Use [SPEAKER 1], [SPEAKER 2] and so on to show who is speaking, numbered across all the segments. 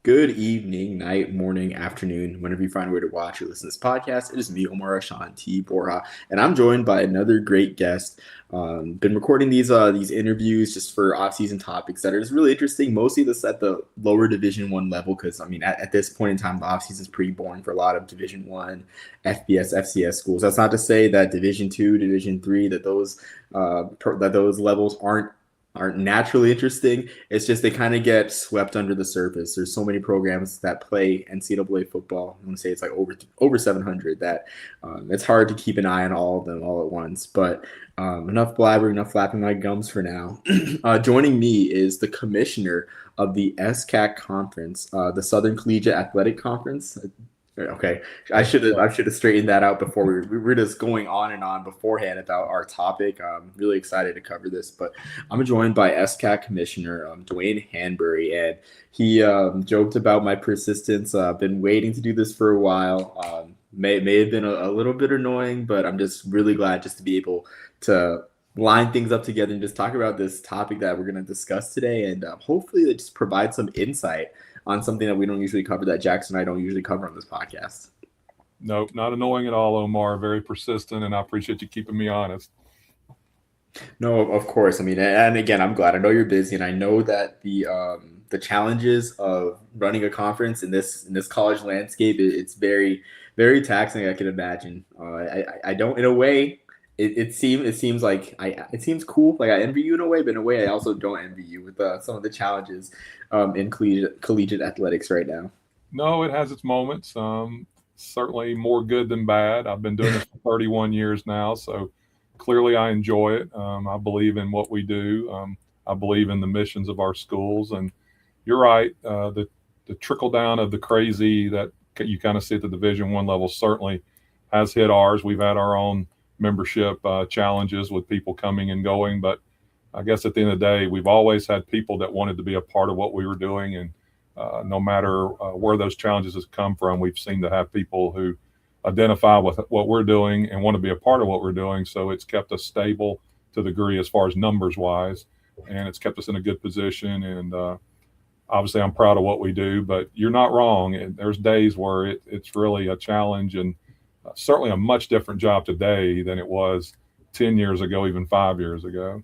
[SPEAKER 1] Good evening, night, morning, afternoon, whenever you find a way to watch or listen to this podcast. It is me, Omar Ashanti Borja, and I'm joined by another great guest. Been recording these interviews just for off-season topics that are just really interesting. Mostly this at the lower Division One level, because I mean at this point in time, the off-season is pretty boring for a lot of Division One, FBS, FCS schools. That's not to say that Division Two, Division Three, that those levels aren't naturally interesting. It's just they kind of get swept under the surface. There's so many programs that play NCAA football. I'm gonna say it's like over 700 that it's hard to keep an eye on all of them all at once. But enough blabbering, enough flapping my gums for now. Joining me is the commissioner of the SCAC conference, the Southern Collegiate Athletic Conference. Okay, I should have straightened that out before we were just going on and on beforehand about our topic. I'm really excited to cover this, but I'm joined by SCAC Commissioner Dwayne Hanberry, and he joked about my persistence. I've been waiting to do this for a while. May have been a little bit annoying, but I'm just really glad just to be able to line things up together and just talk about this topic that we're going to discuss today, and hopefully it just provide some insight on something that we don't usually cover, that Jackson and I don't usually cover on this podcast.
[SPEAKER 2] Nope, not annoying at all, Omar. Very persistent, and I appreciate you keeping me honest.
[SPEAKER 1] No, of course. I mean, and again, I'm glad. I know you're busy, and I know that the challenges of running a conference in this college landscape, it's very taxing. I can imagine. I don't, in a way, it seems like it seems cool. Like I envy you in a way, but in a way, I also don't envy you with some of the challenges in collegiate athletics right now.
[SPEAKER 2] No, it has its moments. Certainly more good than bad. I've been doing this for 31 years now, so clearly I enjoy it. I believe in what we do. I believe in the missions of our schools, and you're right. The trickle down of the crazy that you kind of see at the Division One level certainly has hit ours. We've had our own membership challenges with people coming and going, but I guess at the end of the day, we've always had people that wanted to be a part of what we were doing, and no matter where those challenges have come from, we've seemed to have people who identify with what we're doing and want to be a part of what we're doing. So it's kept us stable to the degree as far as numbers wise, and it's kept us in a good position. And obviously, I'm proud of what we do. But you're not wrong. There's days where it's really a challenge, and certainly a much different job today than it was 10 years ago, even 5 years ago.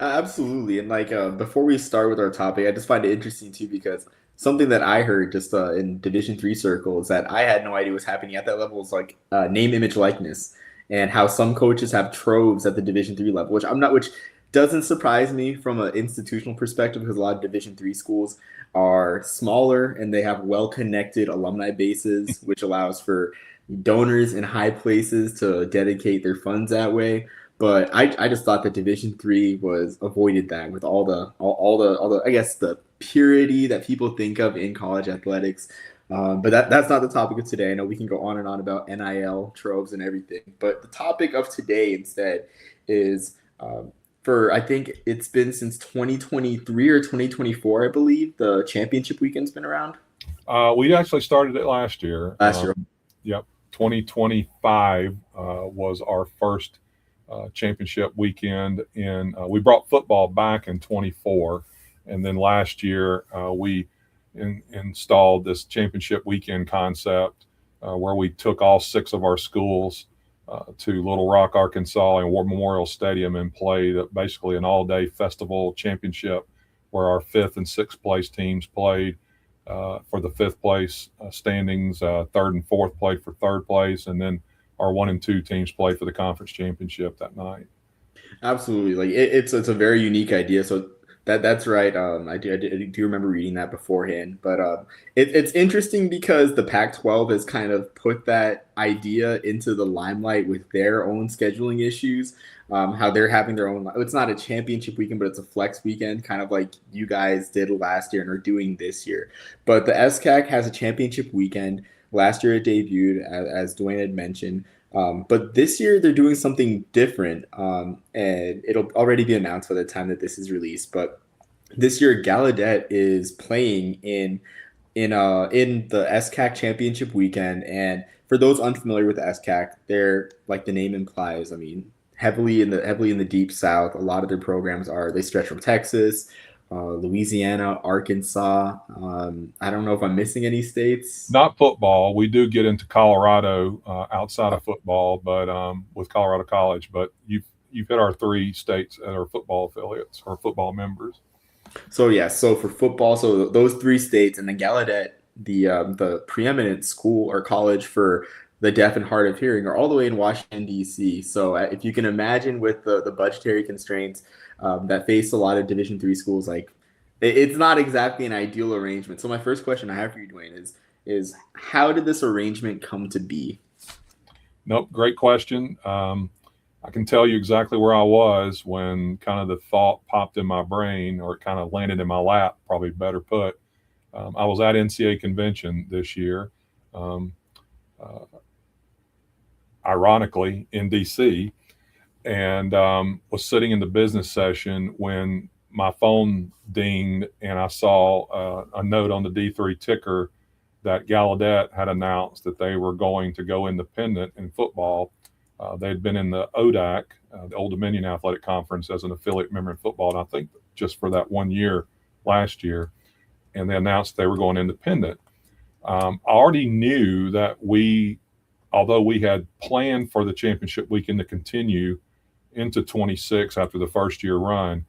[SPEAKER 1] Absolutely. And like before we start with our topic, I just find it interesting too because something that I heard just in Division Three circles that I had no idea was happening at that level is like name, image, likeness, and how some coaches have troves at the Division Three level, which doesn't surprise me from an institutional perspective because a lot of Division Three schools are smaller and they have well connected alumni bases, which allows for donors in high places to dedicate their funds that way. But I just thought that Division Three was avoided that with all the I guess the purity that people think of in college athletics. But that's not the topic of today. I know we can go on and on about NIL troves and everything, but the topic of today instead is for I think it's been since 2023 or 2024, I believe the championship weekend's been around
[SPEAKER 2] We actually started it last year.
[SPEAKER 1] last year.
[SPEAKER 2] Yep, 2025 was our first championship weekend. We brought football back in 24, and then last year we installed this championship weekend concept where we took all six of our schools to Little Rock, Arkansas, and War Memorial Stadium and played basically an all-day festival championship where our fifth and sixth place teams played for the fifth place standings. Third and fourth played for third place, and then our one and two teams played for the conference championship that night.
[SPEAKER 1] Absolutely, like it's a very unique idea. So that's right. I do remember reading that beforehand, but it's interesting because the Pac-12 has kind of put that idea into the limelight with their own scheduling issues. How they're having their own. It's not a championship weekend, but it's a flex weekend, kind of like you guys did last year and are doing this year. But the SCAC has a championship weekend. Last year it debuted, as Dwayne had mentioned. But this year they're doing something different, and it'll already be announced by the time that this is released. But this year Gallaudet is playing in the SCAC championship weekend, and for those unfamiliar with the SCAC, they're like the name implies. I mean, heavily in the deep South. A lot of their programs are they stretch from Texas Louisiana, Arkansas. I don't know if I'm missing any states.
[SPEAKER 2] Not football. We do get into Colorado outside of football, but with Colorado College. But you've hit our 3 states that are football affiliates or football members.
[SPEAKER 1] So yeah, so for football, so those 3 states, and then Gallaudet, the preeminent school or college for the deaf and hard of hearing, are all the way in Washington D.C. So if you can imagine, with the budgetary constraints that face a lot of Division III schools, like it's not exactly an ideal arrangement. So my first question I have for you, Dwayne, is how did this arrangement come to be?
[SPEAKER 2] Nope, great question. I can tell you exactly where I was when kind of the thought popped in my brain, or it kind of landed in my lap, probably better put. I was at NCAA convention this year, ironically in DC, and was sitting in the business session when my phone dinged, and I saw a note on the D3 ticker that Gallaudet had announced that they were going to go independent in football. They'd been in the ODAC, the Old Dominion Athletic Conference, as an affiliate member in football, and I think just for that 1 year last year, and they announced they were going independent. I already knew that although we had planned for the championship weekend to continue into 26 after the first year run,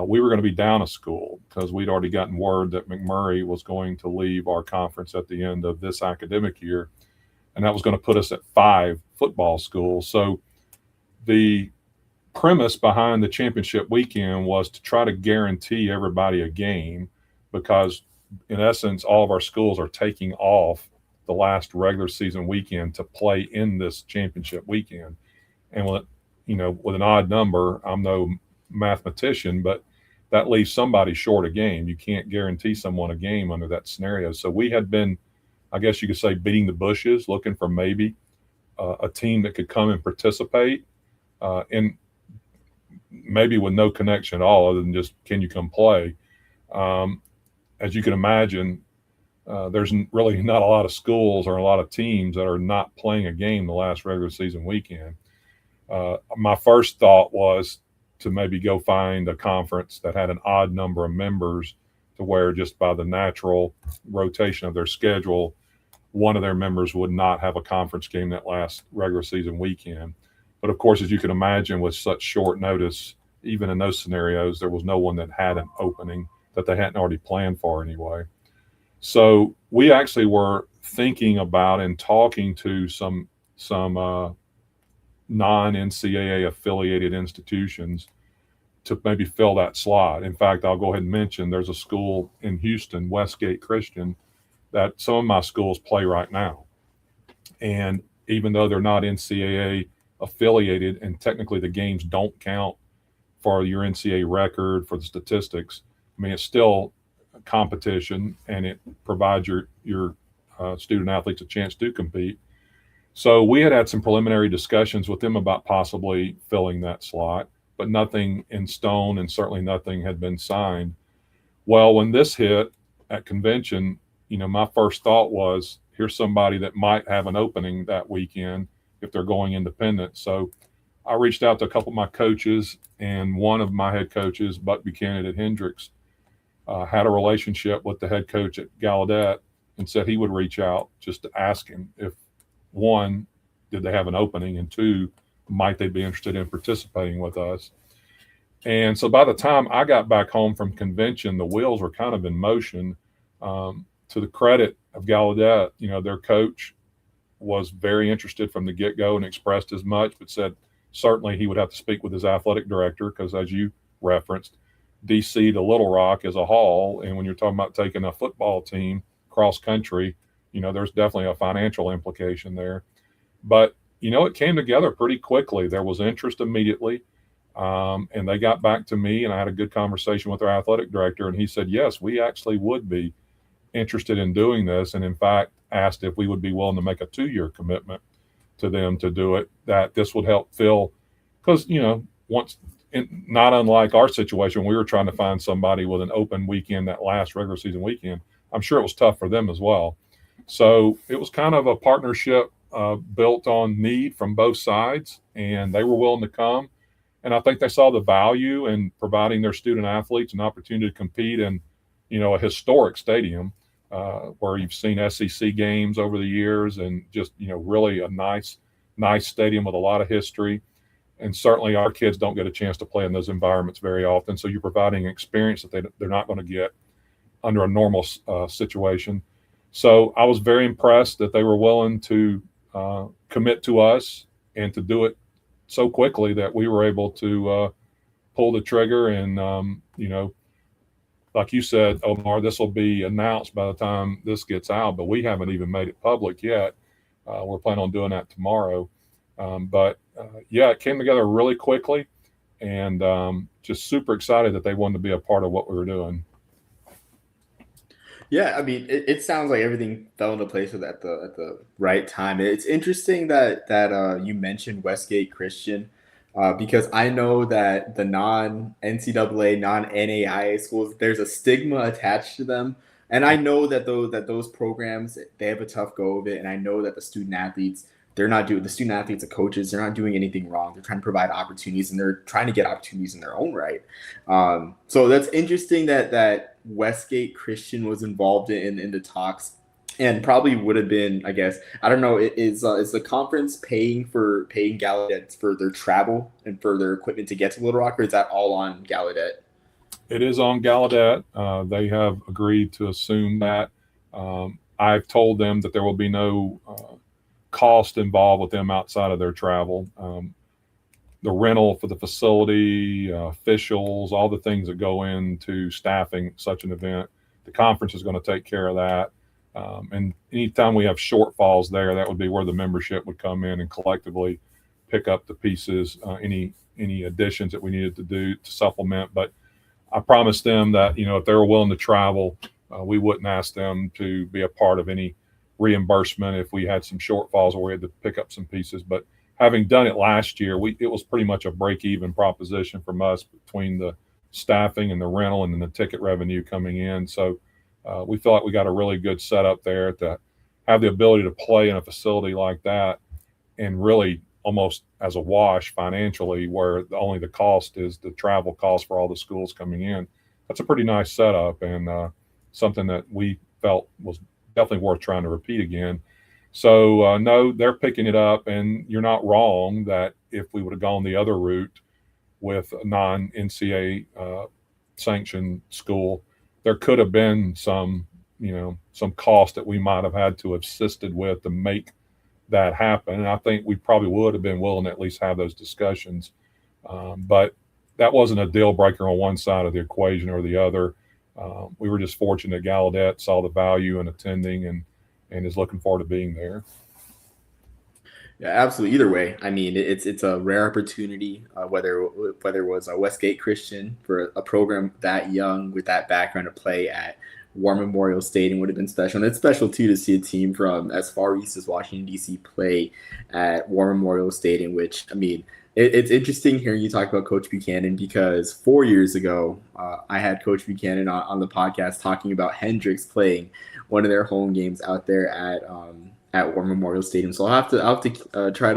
[SPEAKER 2] we were going to be down a school because we'd already gotten word that McMurray was going to leave our conference at the end of this academic year, and that was going to put us at 5 football schools. So the premise behind the championship weekend was to try to guarantee everybody a game, because in essence, all of our schools are taking off the last regular season weekend to play in this championship weekend. And with an odd number, I'm no mathematician, but that leaves somebody short a game. You can't guarantee someone a game under that scenario. So we had been, I guess you could say, beating the bushes, looking for maybe a team that could come and participate, and maybe with no connection at all other than just, can you come play? As you can imagine, there's really not a lot of schools or a lot of teams that are not playing a game the last regular season weekend. My first thought was to maybe go find a conference that had an odd number of members, to where just by the natural rotation of their schedule, one of their members would not have a conference game that last regular season weekend. But of course, as you can imagine, with such short notice, even in those scenarios, there was no one that had an opening that they hadn't already planned for anyway. So we actually were thinking about and talking to some non-NCAA affiliated institutions to maybe fill that slot. In fact, I'll go ahead and mention there's a school in Houston, Westgate Christian, that some of my schools play right now. And even though they're not NCAA affiliated, and technically the games don't count for your NCAA record, for the statistics, I mean, it's still a competition, and it provides your student athletes a chance to compete. So we had some preliminary discussions with them about possibly filling that slot, but nothing in stone, and certainly nothing had been signed. Well, when this hit at convention, my first thought was, here's somebody that might have an opening that weekend if they're going independent. So I reached out to a couple of my coaches, and one of my head coaches, Buck Buchanan at Hendrix, had a relationship with the head coach at Gallaudet, and said he would reach out just to ask him if, 1, did they have an opening, and 2, might they be interested in participating with us. And so by the time I got back home from convention, the wheels were kind of in motion. To the credit of Gallaudet, their coach was very interested from the get-go and expressed as much, but said certainly he would have to speak with his athletic director, because as you referenced, DC to Little Rock is a haul. And when you're talking about taking a football team cross country, there's definitely a financial implication there. But, it came together pretty quickly. There was interest immediately. And they got back to me, and I had a good conversation with their athletic director, and he said, yes, we actually would be interested in doing this. And in fact, asked if we would be willing to make a 2-year commitment to them to do it, that this would help fill, because, not unlike our situation, we were trying to find somebody with an open weekend that last regular season weekend. I'm sure it was tough for them as well. So it was kind of a partnership built on need from both sides, and they were willing to come. And I think they saw the value in providing their student athletes an opportunity to compete in, a historic stadium where you've seen SEC games over the years, and just, really a nice stadium with a lot of history. And certainly our kids don't get a chance to play in those environments very often. So you're providing an experience that they're not going to get under a normal situation. So I was very impressed that they were willing to commit to us and to do it so quickly that we were able to pull the trigger. And, like you said, Omar, this will be announced by the time this gets out, but we haven't even made it public yet. We're planning on doing that tomorrow. But yeah, it came together really quickly, and just super excited that they wanted to be a part of what we were doing.
[SPEAKER 1] Yeah, I mean, it sounds like everything fell into place at the right time. It's interesting that you mentioned Westgate Christian, because I know that the non NCAA, non NAIA schools, there's a stigma attached to them, and I know that those programs, they have a tough go of it, and I know that the student athletes, they're not doing the student athletes and coaches, they're not doing anything wrong. They're trying to provide opportunities, and they're trying to get opportunities in their own right. So that's interesting that Westgate Christian was involved in the talks, and probably would have been, I guess, I don't know, is the conference paying Gallaudet for their travel and for their equipment to get to Little Rock, or is that all on Gallaudet?
[SPEAKER 2] It is on Gallaudet. They have agreed to assume that. I've told them that there will be no cost involved with them outside of their travel. The rental for the facility, officials, all the things that go into staffing such an event, the conference is going to take care of that. And anytime we have shortfalls there, that would be where the membership would come in and collectively pick up the pieces, any additions that we needed to do to supplement. But I promised them that, if they were willing to travel, we wouldn't ask them to be a part of any reimbursement if we had some shortfalls or we had to pick up some pieces. But having done it last year, it was pretty much a break-even proposition from us between the staffing and the rental and then the ticket revenue coming in. So we feel like we got a really good setup there to have the ability to play in a facility like that, and really almost as a wash financially, where only the cost is the travel cost for all the schools coming in. That's a pretty nice setup, and something that we felt was definitely worth trying to repeat again. So no, they're picking it up, and you're not wrong that if we would have gone the other route with a non-NCAA sanctioned school, there could have been some cost that we might have had to have assisted with to make that happen. And I think we probably would have been willing to at least have those discussions. But that wasn't a deal breaker on one side of the equation or the other. We were just fortunate Gallaudet saw the value in attending and is looking forward to being there.
[SPEAKER 1] Yeah, absolutely. Either way, I mean, it's a rare opportunity. Whether it was a Westgate Christian for a program that young with that background to play at War Memorial Stadium would have been special, and it's special too to see a team from as far east as Washington D.C. play at War Memorial Stadium. Which, I mean, it's interesting hearing you talk about Coach Buchanan, because 4 years ago I had Coach Buchanan on the podcast talking about Hendrix playing one of their home games out there at War Memorial Stadium. So I'll have to try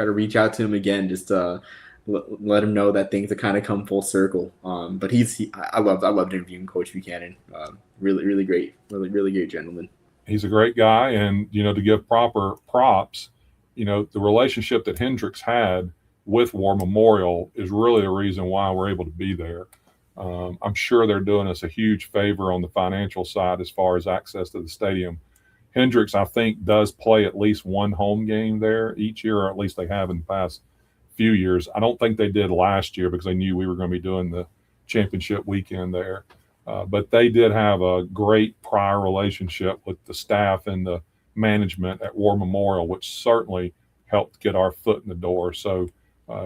[SPEAKER 1] to reach out to him again, just to let him know that things have kind of come full circle. But I loved interviewing Coach Buchanan. Really great, really great gentleman.
[SPEAKER 2] He's a great guy, and to give proper props, the relationship that Hendrix had with War Memorial is really the reason why we're able to be there. I'm sure they're doing us a huge favor on the financial side as far as access to the stadium. Hendrix, I think, does play at least one home game there each year, or at least they have in the past few years. I don't think they did last year because they knew we were going to be doing the championship weekend there. But they did have a great prior relationship with the staff and the management at War Memorial, which certainly helped get our foot in the door. So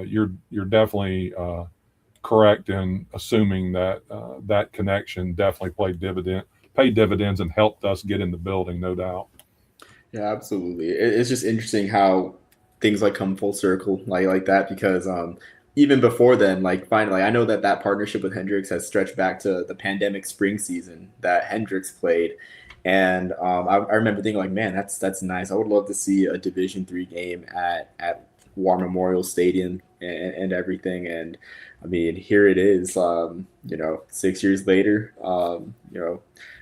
[SPEAKER 2] you're definitely correct in assuming that that connection definitely paid dividends and helped us get in the building, no doubt.
[SPEAKER 1] Yeah, absolutely. It's just interesting how things like come full circle like that, because even before then, like finally, I know that partnership with Hendrix has stretched back to the pandemic spring season that Hendrix played. And I remember thinking like, man, that's nice. I would love to see a Division III game at War Memorial Stadium and everything. And I mean, here it is, 6 years later,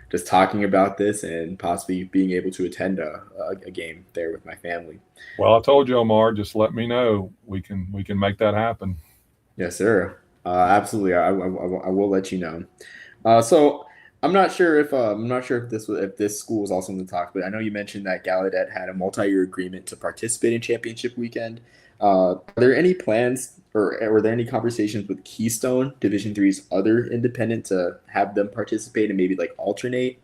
[SPEAKER 1] just talking about this and possibly being able to attend a game there with my family.
[SPEAKER 2] Well, I told you, Omar, just let me know. We can make that happen.
[SPEAKER 1] Yes, sir. Absolutely. I will let you know. So I'm not sure if this school was also in the talks, but I know you mentioned that Gallaudet had a multi-year agreement to participate in championship weekend. Are there any plans or were there any conversations with Keystone Division Three's other independent to have them participate and maybe like alternate?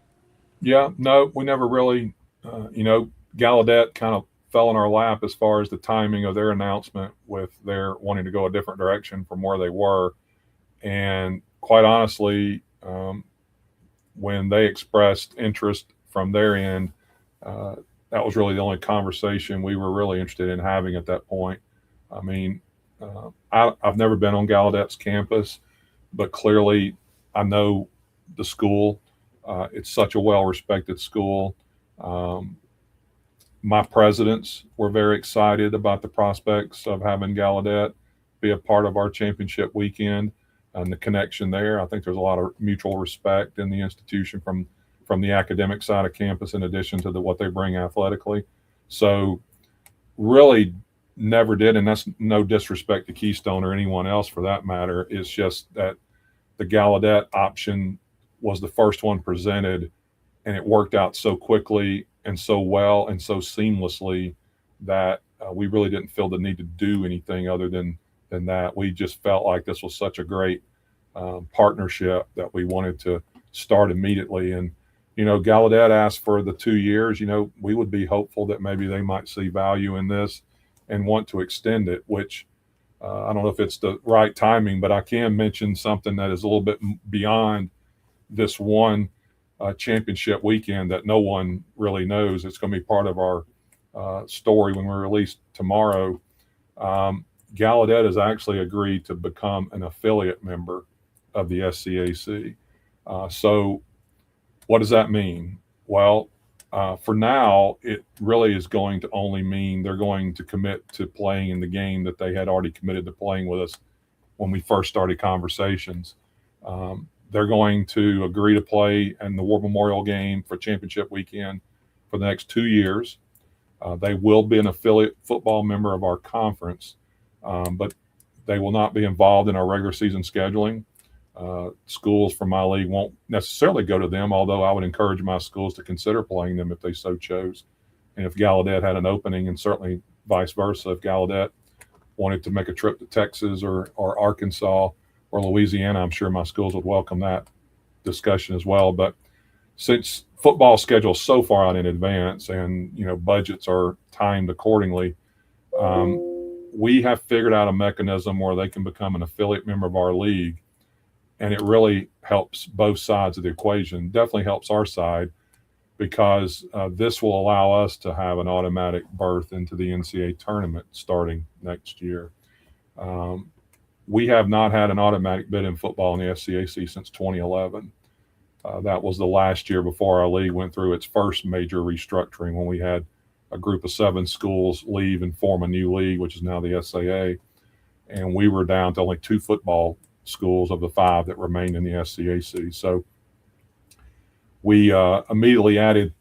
[SPEAKER 2] Yeah, no, we never really, Gallaudet kind of fell in our lap as far as the timing of their announcement with their wanting to go a different direction from where they were. And quite honestly, when they expressed interest from their end, uh, that was really the only conversation we were really interested in having at that point. I mean, I've never been on Gallaudet's campus, but clearly I know the school. It's such a well respected school. Um, my presidents were very excited about the prospects of having Gallaudet be a part of our championship weekend and the connection there. I think there's a lot of mutual respect in the institution from the academic side of campus, in addition to what they bring athletically. So really never did, and that's no disrespect to Keystone or anyone else for that matter. It's just that the Gallaudet option was the first one presented, and it worked out so quickly and so well and so seamlessly that we really didn't feel the need to do anything other than that. We just felt like this was such a great partnership that we wanted to start immediately. And Gallaudet asked for the 2 years. We would be hopeful that maybe they might see value in this and want to extend it, which I don't know if it's the right timing, but I can mention something that is a little bit beyond this one championship weekend that no one really knows. It's going to be part of our story when we're released tomorrow. Gallaudet has actually agreed to become an affiliate member of the SCAC. So what does that mean? Well, for now, it really is going to only mean they're going to commit to playing in the game that they had already committed to playing with us when we first started conversations. They're going to agree to play in the War Memorial game for championship weekend for the next 2 years. They will be an affiliate football member of our conference, but they will not be involved in our regular season scheduling. Schools from my league won't necessarily go to them, although I would encourage my schools to consider playing them if they so chose. And if Gallaudet had an opening, and certainly vice versa, if Gallaudet wanted to make a trip to Texas or Arkansas or Louisiana, I'm sure my schools would welcome that discussion as well. But since football schedules so far out in advance and budgets are timed accordingly, we have figured out a mechanism where they can become an affiliate member of our league, and it really helps both sides of the equation. Definitely helps our side because this will allow us to have an automatic berth into the NCAA tournament starting next year. We have not had an automatic bid in football in the SCAC since 2011. That was the last year before our league went through its first major restructuring, when we had a group of 7 schools leave and form a new league, which is now the SAA. And we were down to only 2 football schools of the 5 that remained in the SCAC. So we immediately added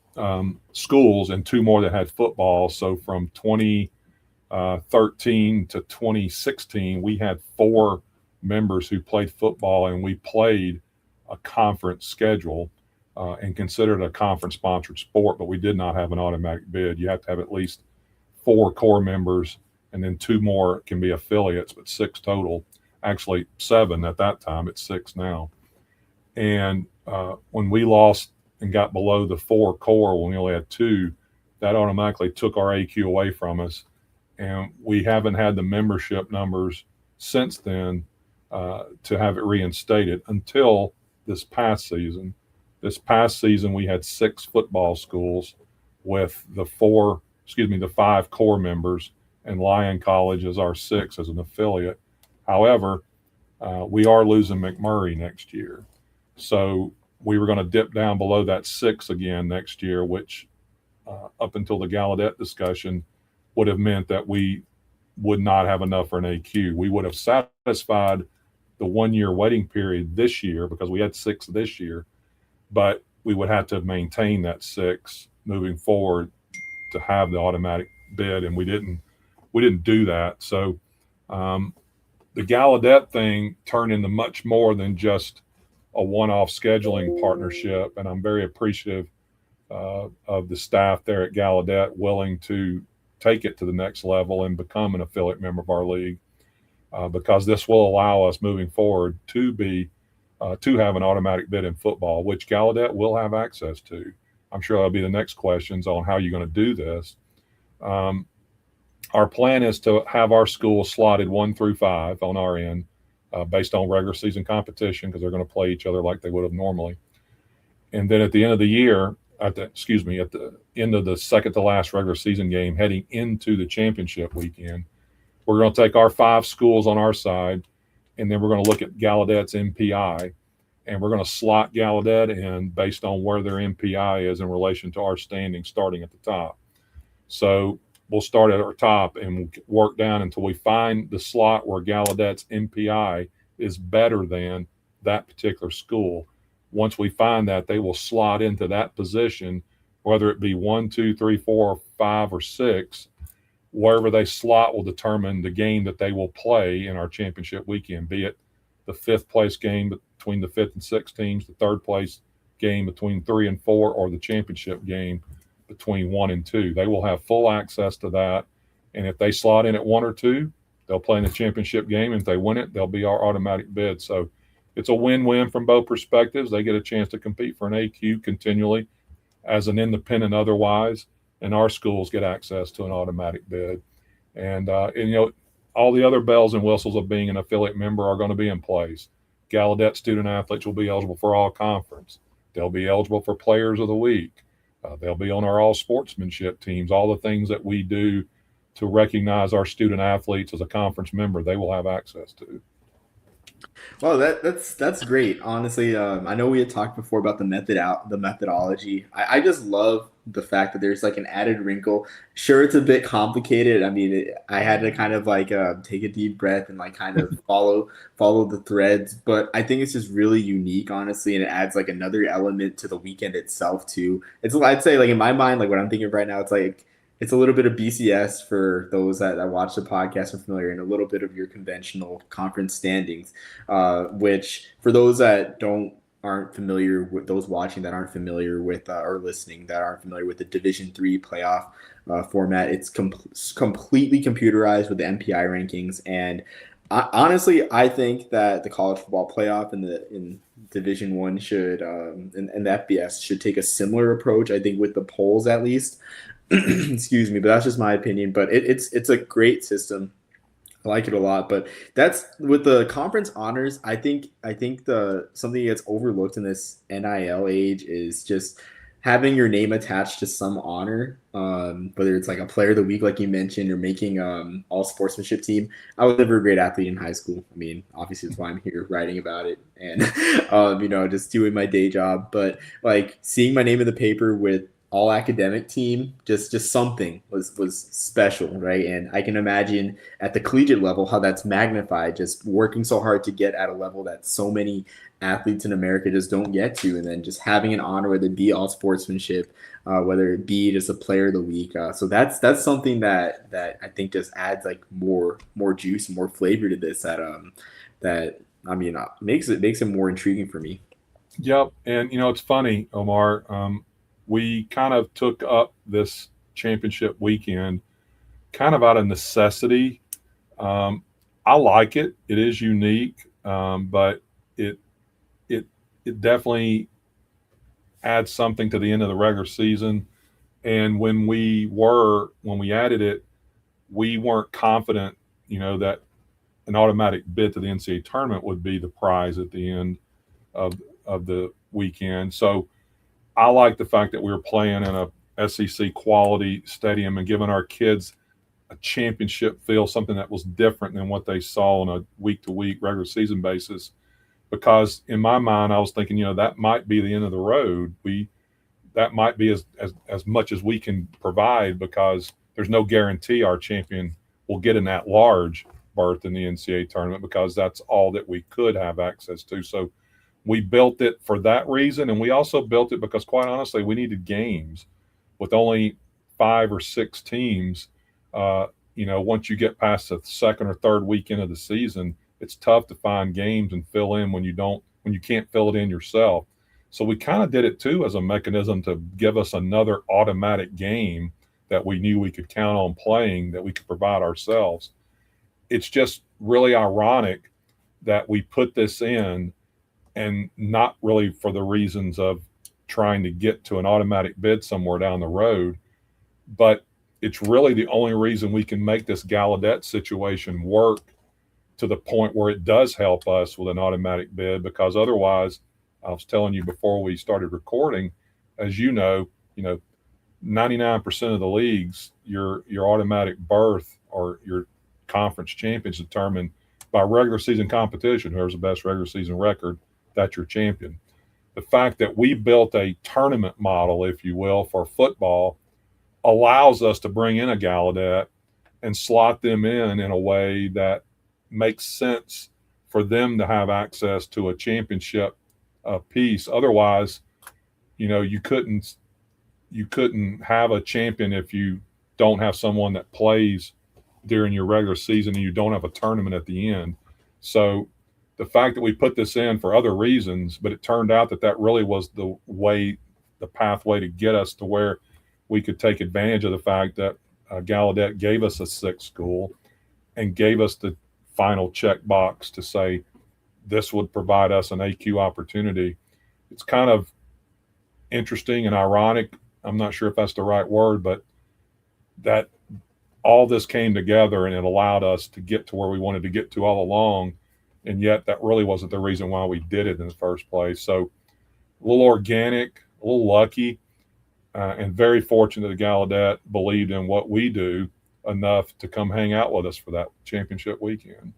[SPEAKER 2] schools and 2 more that had football. So from 2013 to 2016, we had 4 members who played football, and we played a conference schedule and considered a conference sponsored sport, but we did not have an automatic bid. You have to have at least 4 core members, and then 2 more can be affiliates, but 6 total. Actually 7 at that time. It's 6 now. And when we lost and got below the 4 core, when we only had 2, that automatically took our AQ away from us. And we haven't had the membership numbers since then to have it reinstated until this past season. This past season, we had 6 football schools with the 5 core members, and Lyon College is our 6th as an affiliate. However, we are losing McMurray next year. So we were going to dip down below that 6 again next year, which up until the Gallaudet discussion would have meant that we would not have enough for an AQ. We would have satisfied the 1 year waiting period this year because we had 6 this year, but we would have to maintain that 6 moving forward to have the automatic bid, and we didn't do that. So the Gallaudet thing turned into much more than just a one-off scheduling partnership, and I'm very appreciative of the staff there at Gallaudet willing to take it to the next level and become an affiliate member of our league, because this will allow us moving forward to have an automatic bid in football, which Gallaudet will have access to. I'm sure that'll be the next questions on how you're going to do this. Our plan is to have our schools slotted 1 through 5 on our end, based on regular season competition, because they're going to play each other like they would have normally. And then at the end of the year, at the end of the second to last regular season game, heading into the championship weekend, we're going to take our 5 schools on our side, and then we're going to look at Gallaudet's MPI, and we're going to slot Gallaudet in based on where their MPI is in relation to our standing, starting at the top. So we'll start at our top and work down until we find the slot where Gallaudet's MPI is better than that particular school. Once we find that, they will slot into that position, whether it be 1, 2, 3, 4, 5, or 6. Wherever they slot will determine the game that they will play in our championship weekend, be it the 5th place game between the 5th and 6th teams, the 3rd place game between 3 and 4, or the championship game between 1 and 2. They will have full access to that. And if they slot in at 1 or 2, they'll play in the championship game. And if they win it, they'll be our automatic bid. So it's a win-win from both perspectives. They get a chance to compete for an AQ continually as an independent otherwise, and our schools get access to an automatic bid. And all the other bells and whistles of being an affiliate member are going to be in place. Gallaudet student athletes will be eligible for all conference. They'll be eligible for players of the week. They'll be on our all sportsmanship teams. All the things that we do to recognize our student athletes as a conference member, they will have access to.
[SPEAKER 1] Well, that's great. Honestly, I know we had talked before about the methodology. I just love the fact that there's like an added wrinkle. Sure, it's a bit complicated. I mean, I had to kind of like take a deep breath and like kind of follow the threads. But I think it's just really unique, honestly, and it adds like another element to the weekend itself too. I'd say like in my mind, like what I'm thinking right now, it's a little bit of BCS for those that watch the podcast are familiar, and a little bit of your conventional conference standings, which for those that aren't familiar with, those watching that aren't familiar with or listening that aren't familiar with the Division III playoff format, it's completely computerized with the MPI rankings. And honestly, I think that the college football playoff in Division I should and the FBS should take a similar approach. I think with the polls at least. Excuse me, but that's just my opinion. But it's a great system. I like it a lot. But that's with the conference honors. I think the something that's overlooked in this NIL age is just having your name attached to some honor, whether it's like a player of the week, like you mentioned, or making all sportsmanship team. I was never a great athlete in high school. I mean, obviously that's why I'm here writing about it and just doing my day job. But like seeing my name in the paper with all academic team, just something was special, right? And I can imagine at the collegiate level how that's magnified, just working so hard to get at a level that so many athletes in America just don't get to, and then just having an honor, whether it be all sportsmanship, whether it be just a player of the week. So that's something that I think just adds like more juice, more flavor to this. Makes it more intriguing for me.
[SPEAKER 2] Yep. And it's funny, Omar. We kind of took up this championship weekend kind of out of necessity. I like it. It is unique, but it definitely adds something to the end of the regular season. And when we added it, we weren't confident, that an automatic bid to the NCAA tournament would be the prize at the end of the weekend. So I like the fact that we were playing in a SEC quality stadium and giving our kids a championship feel, something that was different than what they saw on a week-to-week regular season basis. Because in my mind, I was thinking, that might be the end of the road. That might be as much as we can provide, because there's no guarantee our champion will get an at-large berth in the NCAA tournament because that's all that we could have access to. So we built it for that reason, and we also built it because, quite honestly, we needed games. With only 5 or 6 teams, once you get past the second or third weekend of the season, it's tough to find games and fill in when you can't fill it in yourself. So we kind of did it too as a mechanism to give us another automatic game that we knew we could count on playing, that we could provide ourselves. It's just really ironic that we put this in, and not really for the reasons of trying to get to an automatic bid somewhere down the road, but it's really the only reason we can make this Gallaudet situation work to the point where it does help us with an automatic bid, because otherwise, I was telling you before we started recording, as you know, 99% of the leagues, your automatic berth or your conference champions determined by regular season competition. Whoever's the best regular season record, that's your champion. The fact that we built a tournament model, if you will, for football allows us to bring in a Gallaudet and slot them in a way that makes sense for them to have access to a championship piece. Otherwise, you couldn't have a champion if you don't have someone that plays during your regular season and you don't have a tournament at the end. So the fact that we put this in for other reasons, but it turned out that really was the pathway to get us to where we could take advantage of the fact that Gallaudet gave us a 6th school and gave us the final check box to say this would provide us an AQ opportunity. It's kind of interesting and ironic. I'm not sure if that's the right word, but that all this came together and it allowed us to get to where we wanted to get to all along. And yet that really wasn't the reason why we did it in the first place. So a little organic, a little lucky, and very fortunate that Gallaudet believed in what we do enough to come hang out with us for that championship weekend.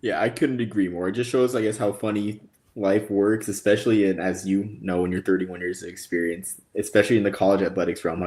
[SPEAKER 1] Yeah, I couldn't agree more. It just shows, I guess, how funny life works, especially as you know, in your 31 years of experience, especially in the college athletics realm.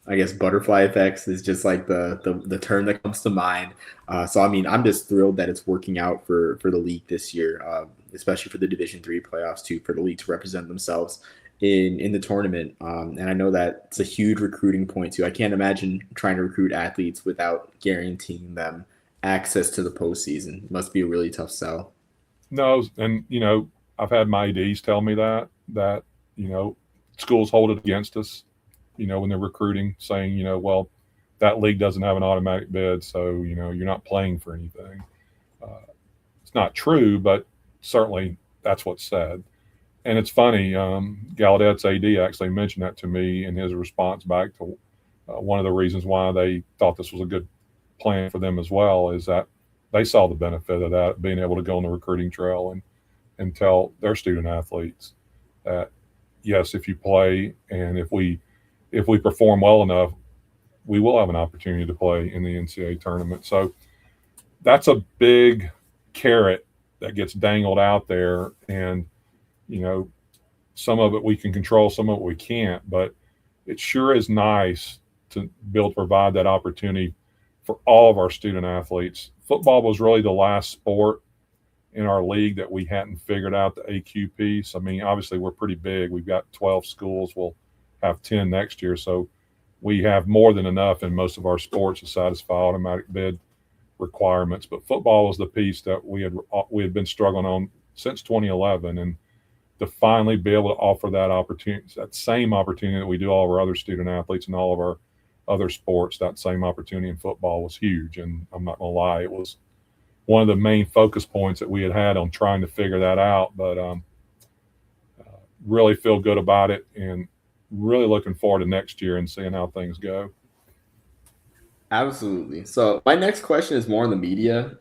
[SPEAKER 1] I guess butterfly effects is just like the term that comes to mind. I'm just thrilled that it's working out for the league this year, especially for the Division III playoffs too, for the league to represent themselves in the tournament. And I know that it's a huge recruiting point too. I can't imagine trying to recruit athletes without guaranteeing them access to the postseason. It must be a really tough sell.
[SPEAKER 2] No, and I've had my ADs tell me that schools hold it against us, when they're recruiting, saying, well, that league doesn't have an automatic bid, so you're not playing for anything. It's not true, but certainly that's what's said. And it's funny, Gallaudet's AD actually mentioned that to me in his response back to one of the reasons why they thought this was a good plan for them as well, is that they saw the benefit of that, being able to go on the recruiting trail and tell their student athletes that, yes, if you play and if we perform well enough, we will have an opportunity to play in the NCAA tournament. So that's a big carrot that gets dangled out there. And, some of it we can control, some of it we can't. But it sure is nice to be able to provide that opportunity for all of our student athletes. Football was really the last sport in our league that we hadn't figured out the AQ piece. Obviously, we're pretty big. We've got 12 schools. We'll have 10 next year. So we have more than enough in most of our sports to satisfy automatic bid requirements. But football was the piece that we had been struggling on since 2011. And to finally be able to offer that opportunity, that same opportunity that we do all of our other student athletes and all of our other sports, that same opportunity in football was huge. And I'm not going to lie, it was one of the main focus points that we had on trying to figure that out. But really feel good about it and really looking forward to next year and seeing how things go.
[SPEAKER 1] Absolutely. So my next question is more on the media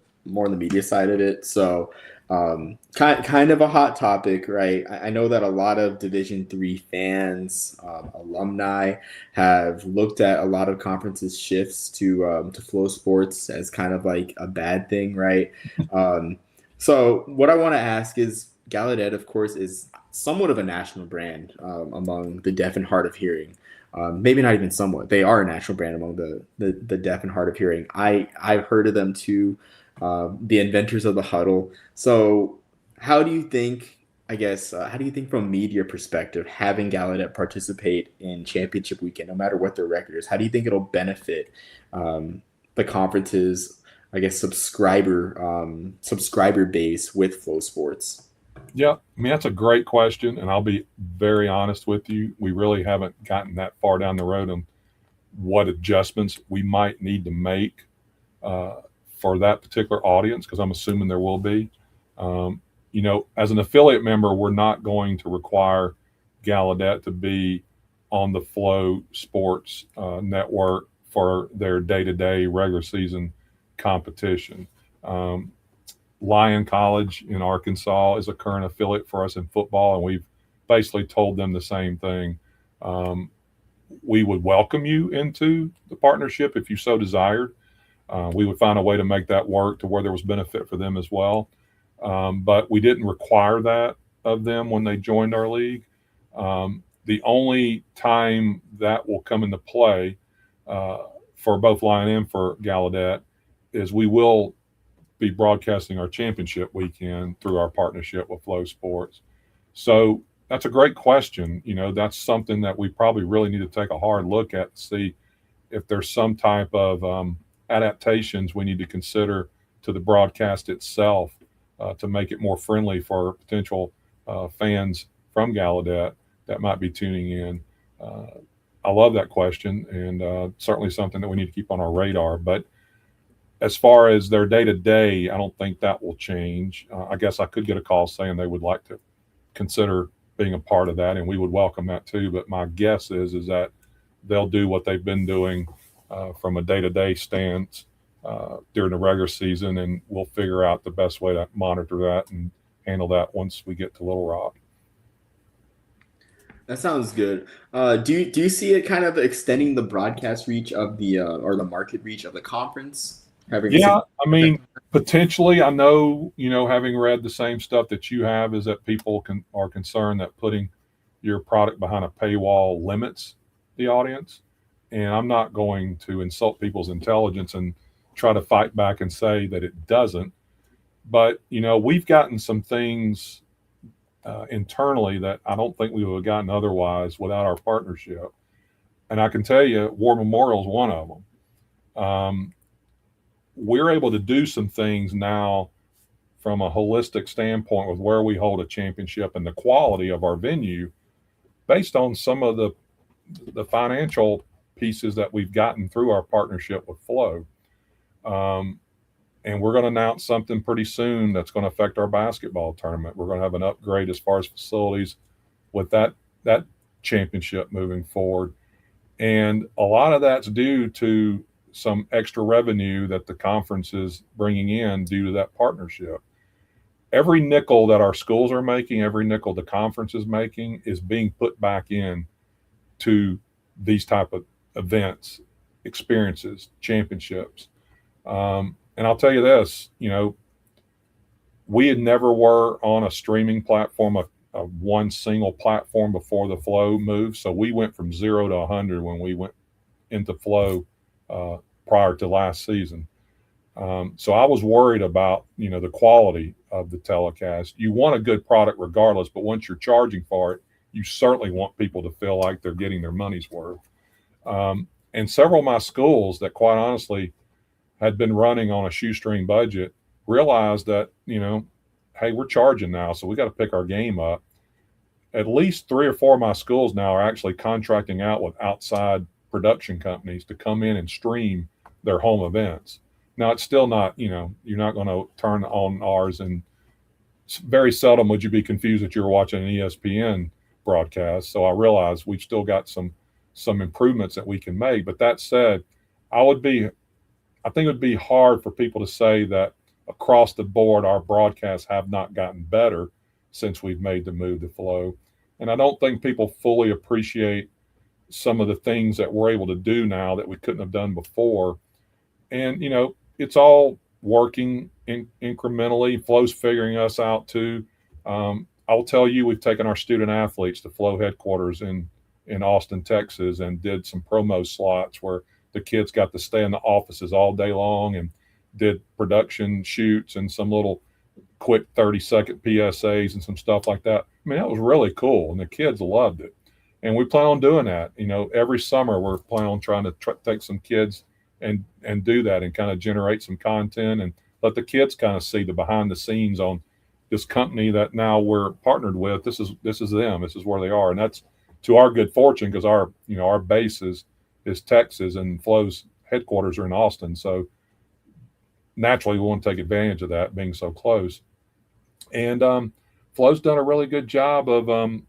[SPEAKER 1] side of it. So kind of a hot topic, right? I know that a lot of Division III fans, alumni, have looked at a lot of conferences shifts to flow sports as kind of like a bad thing, right? So what I want to ask is, Gallaudet, of course, is somewhat of a national brand among the deaf and hard of hearing. Maybe not even somewhat. They are a national brand among the deaf and hard of hearing. I've heard of them too, the inventors of the huddle. So, how do you think? I guess how do you think, from a media perspective, having Gallaudet participate in championship weekend, no matter what their record is, how do you think it'll benefit the conference's, I guess, subscriber base with Flow Sports?
[SPEAKER 2] Yeah, I mean, that's a great question. And I'll be very honest with you. We really haven't gotten that far down the road on what adjustments we might need to make uh, for that particular audience, because I'm assuming there will be. Um, as an affiliate member, we're not going to require Gallaudet to be on the Flow Sports network for their day-to-day regular season competition. Um, Lyon College in Arkansas is a current affiliate for us in football, and we've basically told them the same thing. Um, we would welcome you into the partnership if you so desired. We would find a way to make that work to where there was benefit for them as well. But we didn't require that of them when they joined our league. The only time that will come into play for both Lyon and for Gallaudet is we will be broadcasting our championship weekend through our partnership with Flow Sports. So that's a great question. That's something that we probably really need to take a hard look at to see if there's some type of adaptations we need to consider to the broadcast itself to make it more friendly for potential fans from Gallaudet that might be tuning in. I love that question, and certainly something that we need to keep on our radar. But as far as their day to day, I don't think that will change. I guess I could get a call saying they would like to consider being a part of that, and we would welcome that too. But my guess is that they'll do what they've been doing from a day to day stance during the regular season, and we'll figure out the best way to monitor that and handle that once we get to Little Rock.
[SPEAKER 1] That sounds good. Do you see it kind of extending the broadcast reach of the or the market reach of the conference? Having a
[SPEAKER 2] Yeah,
[SPEAKER 1] significant
[SPEAKER 2] I mean, potentially, I know, having read the same stuff that you have, is that people are concerned that putting your product behind a paywall limits the audience. And I'm not going to insult people's intelligence and try to fight back and say that it doesn't. But, we've gotten some things internally that I don't think we would have gotten otherwise without our partnership. And I can tell you, War Memorial is one of them. We're able to do some things now from a holistic standpoint with where we hold a championship and the quality of our venue based on some of the financial pieces that we've gotten through our partnership with Flow. And we're going to announce something pretty soon that's going to affect our basketball tournament. We're going to have an upgrade as far as facilities with that championship moving forward. And a lot of that's due to some extra revenue that the conference is bringing in due to that partnership. Every nickel that our schools are making, every nickel the conference is making, is being put back in to these type of events, experiences, championships. And I'll tell you this, we had never were on a streaming platform, a one single platform before the Flow move. So we went from 0 to 100 when we went into Flow prior to last season. So I was worried about, the quality of the telecast. You want a good product regardless, but once you're charging for it, you certainly want people to feel like they're getting their money's worth. And several of my schools that, quite honestly, had been running on a shoestring budget realized that, hey, we're charging now, so we got to pick our game up. At least 3 or 4 of my schools now are actually contracting out with outside production companies to come in and stream their home events. Now, it's still not, you're not going to turn on ours, and very seldom would you be confused that you're watching an ESPN broadcast. So I realize we've still got some improvements that we can make. But that said, I think it would be hard for people to say that across the board our broadcasts have not gotten better since we've made the move to Flow. And I don't think people fully appreciate some of the things that we're able to do now that we couldn't have done before. And, it's all working incrementally. Flow's figuring us out too. I'll tell you, we've taken our student athletes to Flow headquarters in Austin, Texas, and did some promo slots where the kids got to stay in the offices all day long and did production shoots and some little quick 30-second PSAs and some stuff like that. I mean, that was really cool, and the kids loved it. And we plan on doing that. Every summer we're planning on trying to take some kids and do that and kind of generate some content and let the kids kind of see the behind the scenes on this company that now we're partnered with. This is them. This is where they are, and that's to our good fortune because our base is Texas and Flow's headquarters are in Austin. So naturally, we want to take advantage of that being so close. And Flow's done a really good job of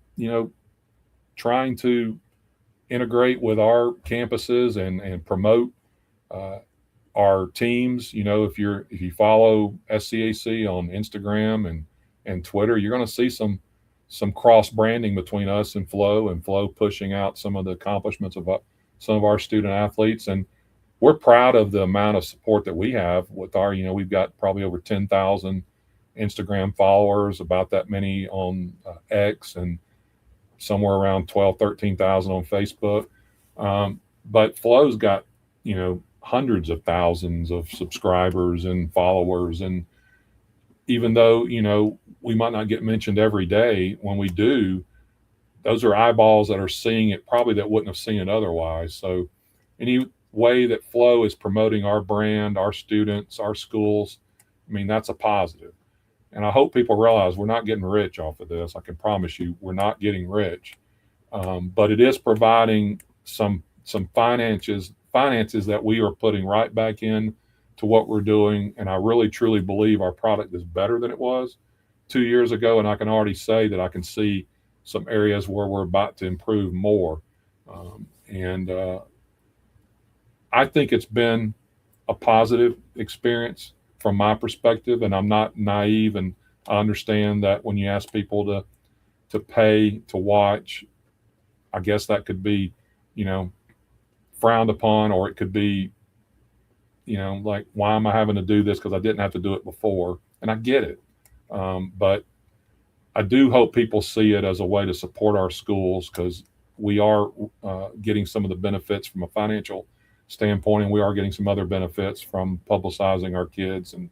[SPEAKER 2] trying to integrate with our campuses and promote our teams. If you follow SCAC on Instagram and Twitter, you're going to see some cross branding between us and Flow pushing out some of the accomplishments of some of our student athletes. And we're proud of the amount of support that we have with our, we've got probably over 10,000 Instagram followers, about that many on X, and somewhere around 12, 13,000 on Facebook. But Flow's got, hundreds of thousands of subscribers and followers. And even though, we might not get mentioned every day, when we do, those are eyeballs that are seeing it probably that wouldn't have seen it otherwise. So any way that Flow is promoting our brand, our students, our schools, I mean, that's a positive. And I hope people realize we're not getting rich off of this. I can promise you we're not getting rich. But it is providing some finances that we are putting right back in to what we're doing. And I really, truly believe our product is better than it was 2 years ago. And I can already say that I can see some areas where we're about to improve more. And I think it's been a positive experience from my perspective, and I'm not naive, and I understand that when you ask people to pay to watch, I guess that could be, frowned upon, or it could be, like, why am I having to do this because I didn't have to do it before? And I get it, but I do hope people see it as a way to support our schools, because we are getting some of the benefits from a financial standpoint, and we are getting some other benefits from publicizing our kids. And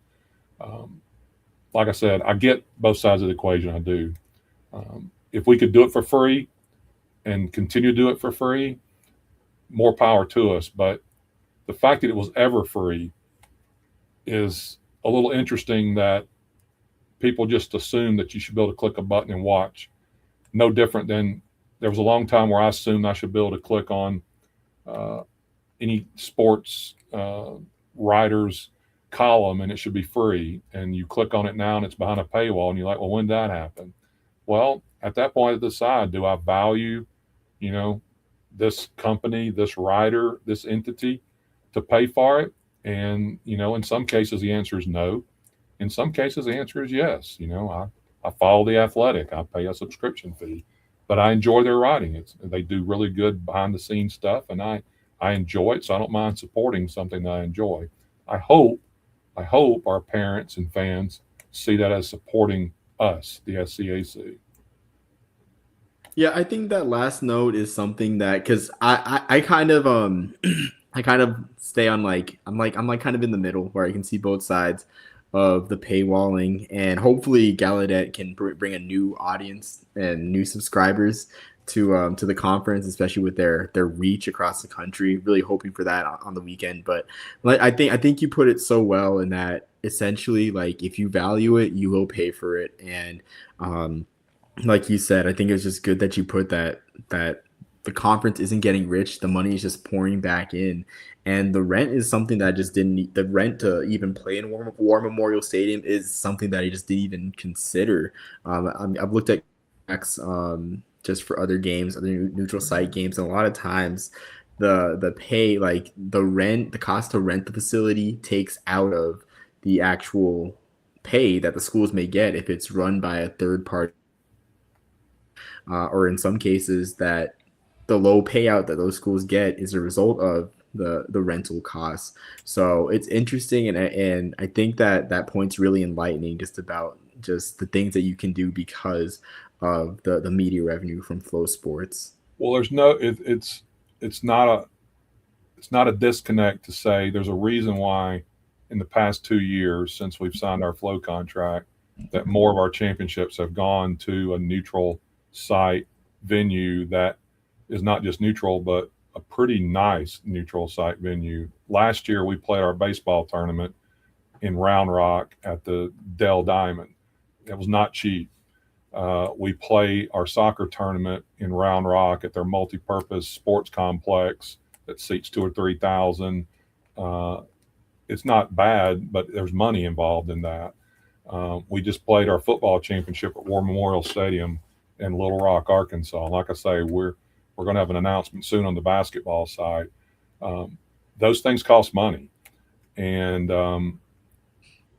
[SPEAKER 2] like I said, I get both sides of the equation. I do. If we could do it for free and continue to do it for free, more power to us. But the fact that it was ever free is a little interesting, that people just assume that you should be able to click a button and watch. No different than there was a long time where I assumed I should be able to click on any sports writer's column and it should be free. And you click on it now and it's behind a paywall, and you're like, well, when did that happen? Well, at that point, I decide, do I value, this company, this writer, this entity to pay for it? And, in some cases, the answer is no. In some cases, the answer is yes. I follow The Athletic. I pay a subscription fee, but I enjoy their writing. They do really good behind the scenes stuff, and I enjoy it, so I don't mind supporting something that I enjoy. I hope our parents and fans see that as supporting us, the SCAC.
[SPEAKER 1] Yeah, I think that last note is something that, because I kind of I kind of stay on, I'm kind of in the middle where I can see both sides of the paywalling, and hopefully Gallaudet can bring a new audience and new subscribers to the conference, especially with their reach across the country. Really hoping for that on the weekend. But I think you put it so well in that, essentially, like, if you value it, you will pay for it. And like you said, I think it's just good that you put that the conference isn't getting rich. The money is just pouring back in. And the rent is something that just didn't need. The rent to even play in War Memorial Stadium is something that he just didn't even consider. I've looked at just for other games, other neutral site games, and a lot of times the pay, like the rent, the cost to rent the facility takes out of the actual pay that the schools may get if it's run by a third party, or in some cases that the low payout that those schools get is a result of the rental costs. So it's interesting, and I think that point's really enlightening, just about just the things that you can do because of the media revenue from Flow Sports?
[SPEAKER 2] Well, there's no it's not a disconnect to say there's a reason why in the past 2 years since we've signed our Flow contract that more of our championships have gone to a neutral site venue that is not just neutral but a pretty nice neutral site venue. Last year we played our baseball tournament in Round Rock at the Dell Diamond. It was not cheap. We play our soccer tournament in Round Rock at their multi-purpose sports complex that seats 2,000 or 3,000. It's not bad, but there's money involved in that. We just played our football championship at War Memorial Stadium in Little Rock, Arkansas. Like I say, we're going to have an announcement soon on the basketball side. Those things cost money, and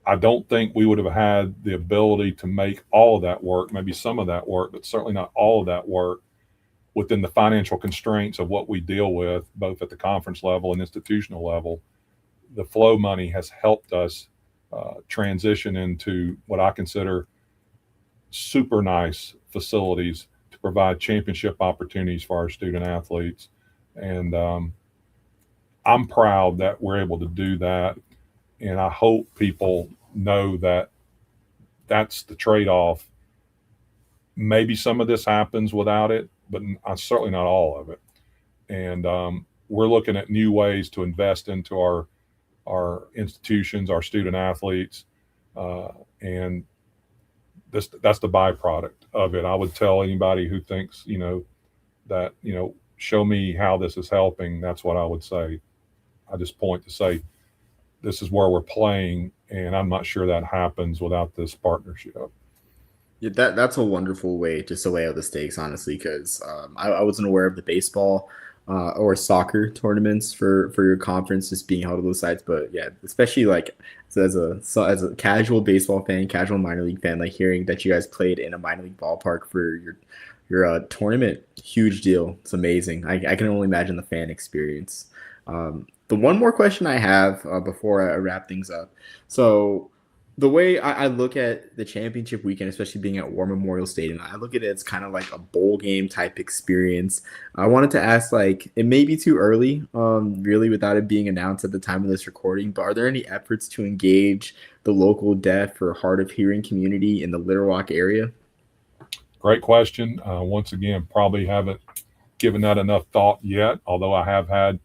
[SPEAKER 2] I don't think we would have had the ability to make all of that work, maybe some of that work, but certainly not all of that work within the financial constraints of what we deal with, both at the conference level and institutional level. The Flow money has helped us transition into what I consider super nice facilities to provide championship opportunities for our student athletes. And I'm proud that we're able to do that. And I hope people know that that's the trade-off. Maybe some of this happens without it, but certainly not all of it. And we're looking at new ways to invest into our institutions, our student athletes, and that's the byproduct of it. I would tell anybody who thinks, that, show me how this is helping. That's what I would say. I just point to say, this is where we're playing, and I'm not sure that happens without this partnership.
[SPEAKER 1] Yeah, that's a wonderful way just to lay out the stakes, honestly, because I wasn't aware of the baseball or soccer tournaments for your conference just being held at those sites. But yeah, especially like as a casual baseball fan, casual minor league fan, like hearing that you guys played in a minor league ballpark for your tournament, huge deal. It's amazing. I can only imagine the fan experience. The one more question I have before I wrap things up. So the way I look at the championship weekend, especially being at War Memorial Stadium, I look at it as kind of like a bowl game type experience. I wanted to ask, like, it may be too early, really, without it being announced at the time of this recording, but are there any efforts to engage the local deaf or hard of hearing community in the Little Rock area?
[SPEAKER 2] Great question. Once again, probably haven't given that enough thought yet, although I have had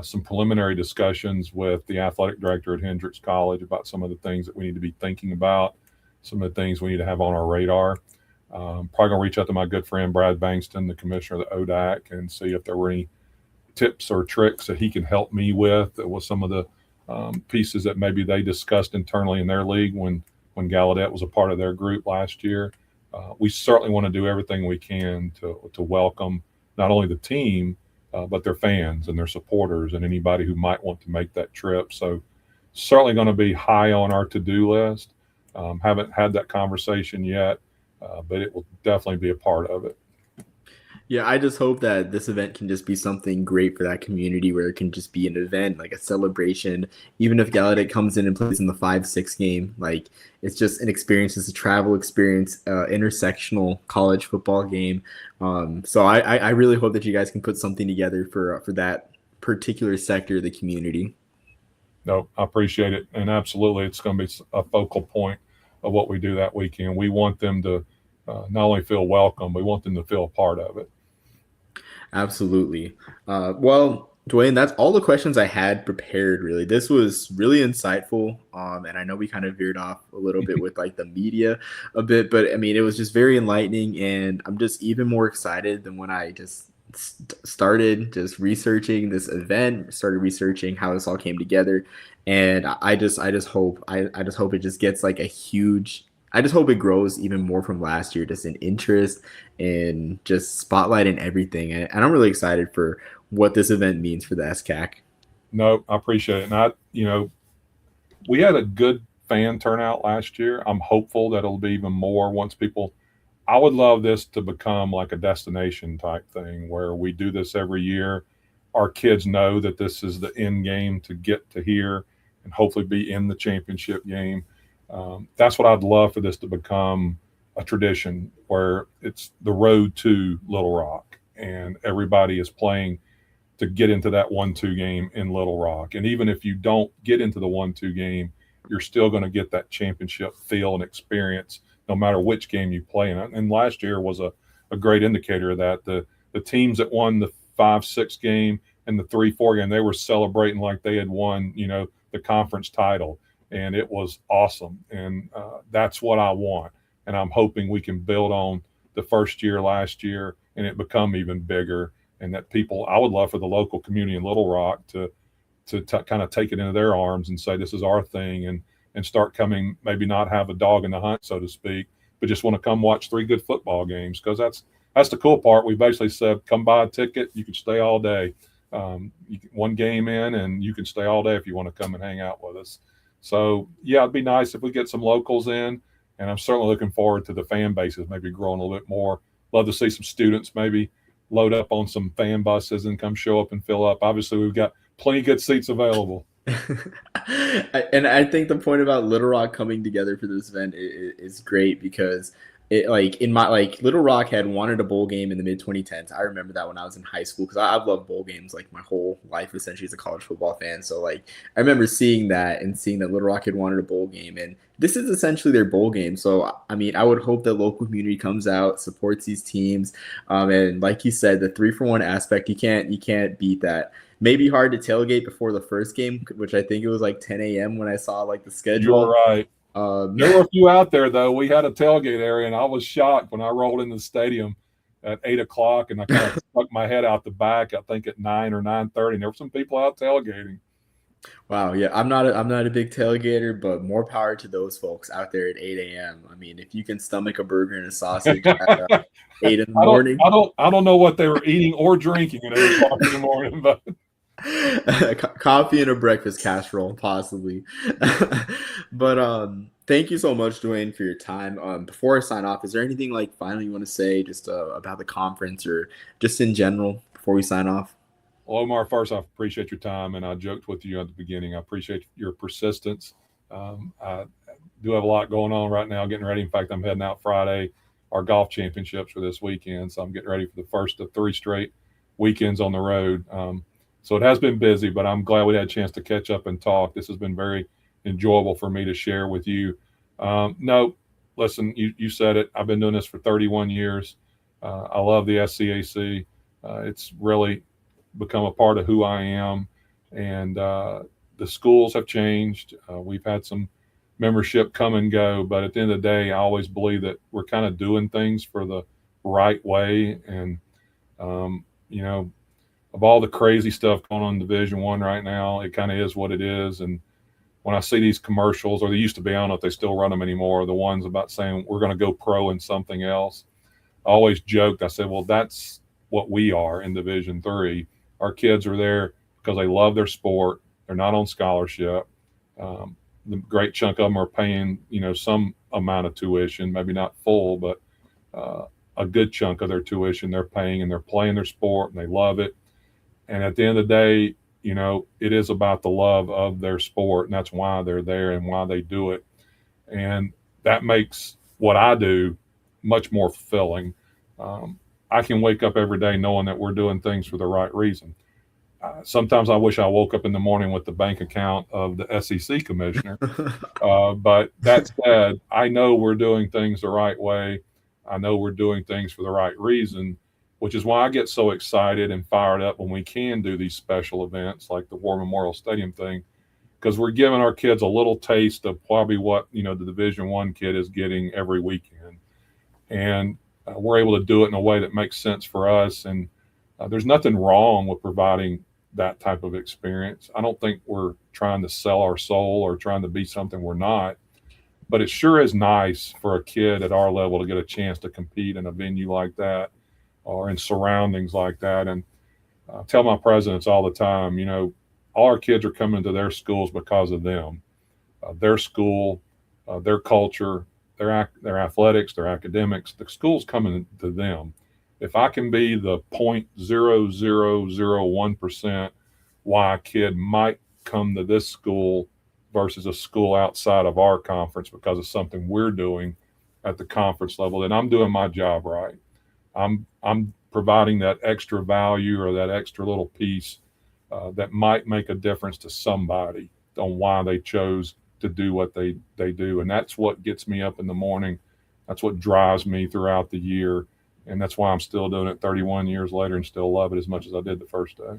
[SPEAKER 2] some preliminary discussions with the athletic director at Hendrix College about some of the things that we need to be thinking about, some of the things we need to have on our radar. Probably going to reach out to my good friend Brad Bankston, the commissioner of the ODAC, and see if there were any tips or tricks that he can help me with some of the pieces that maybe they discussed internally in their league when Gallaudet was a part of their group last year. We certainly want to do everything we can to welcome not only the team, but their fans and their supporters and anybody who might want to make that trip. So certainly going to be high on our to-do list. Haven't had that conversation yet, but it will definitely be a part of it.
[SPEAKER 1] Yeah, I just hope that this event can just be something great for that community where it can just be an event, like a celebration. Even if Gallaudet comes in and plays in the 5-6 game, like it's just an experience. It's a travel experience, intersectional college football game. So I really hope that you guys can put something together for that particular sector of the community.
[SPEAKER 2] No, I appreciate it. And absolutely, it's going to be a focal point of what we do that weekend. We want them to not only feel welcome, we want them to feel a part of it.
[SPEAKER 1] Absolutely. Well, Dwayne, that's all the questions I had prepared, really. This was really insightful. And I know we kind of veered off a little bit with like the media a bit, but I mean, it was just very enlightening. And I'm just even more excited than when I just started just researching this event, started researching how this all came together. And I just hope it just gets like a huge, I just hope it grows even more from last year, just in interest and just spotlight and everything. And I'm really excited for what this event means for the SCAC.
[SPEAKER 2] No, I appreciate it. And we had a good fan turnout last year. I'm hopeful that it'll be even more once people, I would love this to become like a destination type thing where we do this every year. Our kids know that this is the end game to get to here and hopefully be in the championship game. That's what I'd love for this to become a tradition, where it's the road to Little Rock and everybody is playing to get into that 1-2 game in Little Rock. And even if you don't get into the 1-2 game, you're still going to get that championship feel and experience no matter which game you play in. And last year was a great indicator of that. The teams that won the 5-6 game and the 3-4 game, they were celebrating like they had won, the conference title. And it was awesome. And that's what I want. And I'm hoping we can build on the first year last year and it become even bigger. And that I would love for the local community in Little Rock to kind of take it into their arms and say, this is our thing, and start coming, maybe not have a dog in the hunt, so to speak, but just want to come watch 3 good football games. Because that's the cool part. We basically said, come buy a ticket. You can stay all day. One game in, and you can stay all day if you want to come and hang out with us. So, yeah, it'd be nice if we get some locals in, and I'm certainly looking forward to the fan bases maybe growing a little bit more. Love to see some students maybe load up on some fan buses and come show up and fill up. Obviously, we've got plenty of good seats available.
[SPEAKER 1] And I think the point about Little Rock coming together for this event is great, because it, like, in my, like, Little Rock had wanted a bowl game in the mid 2010s. I remember that when I was in high school, because I've loved bowl games like my whole life essentially as a college football fan. So like I remember seeing that and seeing that Little Rock had wanted a bowl game, and this is essentially their bowl game. So I mean, I would hope that local community comes out, supports these teams, and like you said, the 3-for-1 aspect, you can't beat that. Maybe hard to tailgate before the first game, which I think it was like 10 a.m. when I saw like the schedule.
[SPEAKER 2] You're right. There were a few out there, though. We had a tailgate area, and I was shocked when I rolled into the stadium at 8 o'clock, and I kind of stuck my head out the back, I think at 9 or 9:30, and there were some people out tailgating.
[SPEAKER 1] Wow, yeah, I'm not a big tailgater, but more power to those folks out there at 8 a.m. I mean, if you can stomach a burger and a sausage at 8 in the morning.
[SPEAKER 2] I don't know what they were eating or drinking at 8 o'clock in the morning, but
[SPEAKER 1] coffee and a breakfast casserole, possibly. But thank you so much, Dwayne, for your time. Before I sign off, is there anything like final you want to say just about the conference, or just in general before we sign off?
[SPEAKER 2] well, Omar, first, I appreciate your time, and I joked with you at the beginning. I appreciate your persistence. I do have a lot going on right now, getting ready. In fact, I'm heading out Friday. Our golf championships are this weekend, so I'm getting ready for the first of 3 straight weekends on the road. So it has been busy, but I'm glad we had a chance to catch up and talk. This has been very enjoyable for me to share with you. No, listen, you said it. I've been doing this for 31 years. I love the SCAC. It's really become a part of who I am. And the schools have changed. We've had some membership come and go, but at the end of the day, I always believe that we're kind of doing things for the right way. And, you know, of all the crazy stuff going on in Division One right now, it kind of is what it is. And when I see these commercials, or they used to be, I don't know if they still run them anymore, the ones about saying we're going to go pro in something else, I always joked. I said, well, that's what we are in Division Three. Our kids are there because they love their sport. They're not on scholarship. The great chunk of them are paying, you know, some amount of tuition, maybe not full, but a good chunk of their tuition they're paying, and they're playing their sport and they love it. And at the end of the day, you know, it is about the love of their sport, and that's why they're there and why they do it. And that makes what I do much more fulfilling. I can wake up every day knowing that we're doing things for the right reason. Sometimes I wish I woke up in the morning with the bank account of the SEC commissioner. But that said, I know we're doing things the right way. I know we're doing things for the right reason, which is why I get so excited and fired up when we can do these special events like the War Memorial Stadium thing, because we're giving our kids a little taste of probably what, you know, the Division One kid is getting every weekend. And we're able to do it in a way that makes sense for us. And there's nothing wrong with providing that type of experience. I don't think we're trying to sell our soul or trying to be something we're not. But it sure is nice for a kid at our level to get a chance to compete in a venue like that or in surroundings like that. And I tell my presidents all the time, you know, all our kids are coming to their schools because of them, their school, their culture, their athletics, their academics. The school's coming to them. If I can be the 0.0001% why a kid might come to this school versus a school outside of our conference because of something we're doing at the conference level, then I'm doing my job right. I'm providing that extra value or that extra little piece that might make a difference to somebody on why they chose to do what they do. And that's what gets me up in the morning. That's what drives me throughout the year. And that's why I'm still doing it 31 years later and still love it as much as I did the first day.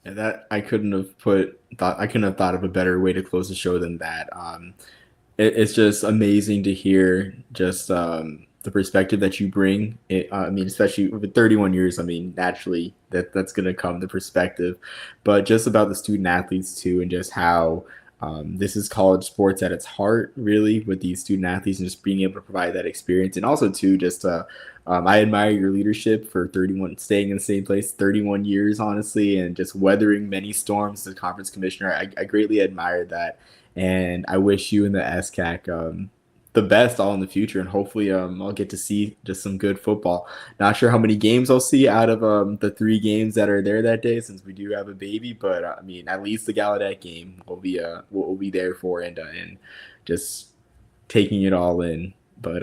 [SPEAKER 1] Yeah, that I couldn't have thought of a better way to close the show than that. It's just amazing to hear just the perspective that you bring. I mean, especially with 31 years, I mean, naturally that's going to come the perspective, but just about the student athletes too, and just how this is college sports at its heart, really, with these student athletes and just being able to provide that experience. And also too, just I admire your leadership for 31, staying in the same place 31 years, honestly, and just weathering many storms as a conference commissioner. I greatly admire that. And I wish you and the SCAC the best all in the future. And hopefully I'll get to see just some good football. Not sure how many games I'll see out of the 3 games that are there that day, since we do have a baby. But I mean, at least the Gallaudet game will be there for, and just taking it all in. But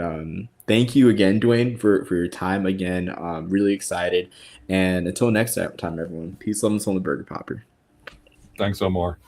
[SPEAKER 1] thank you again, Dwayne, for your time again. Really excited. And until next time, everyone. Peace, love, and soul, and the Burger Popper.
[SPEAKER 2] Thanks, Omar.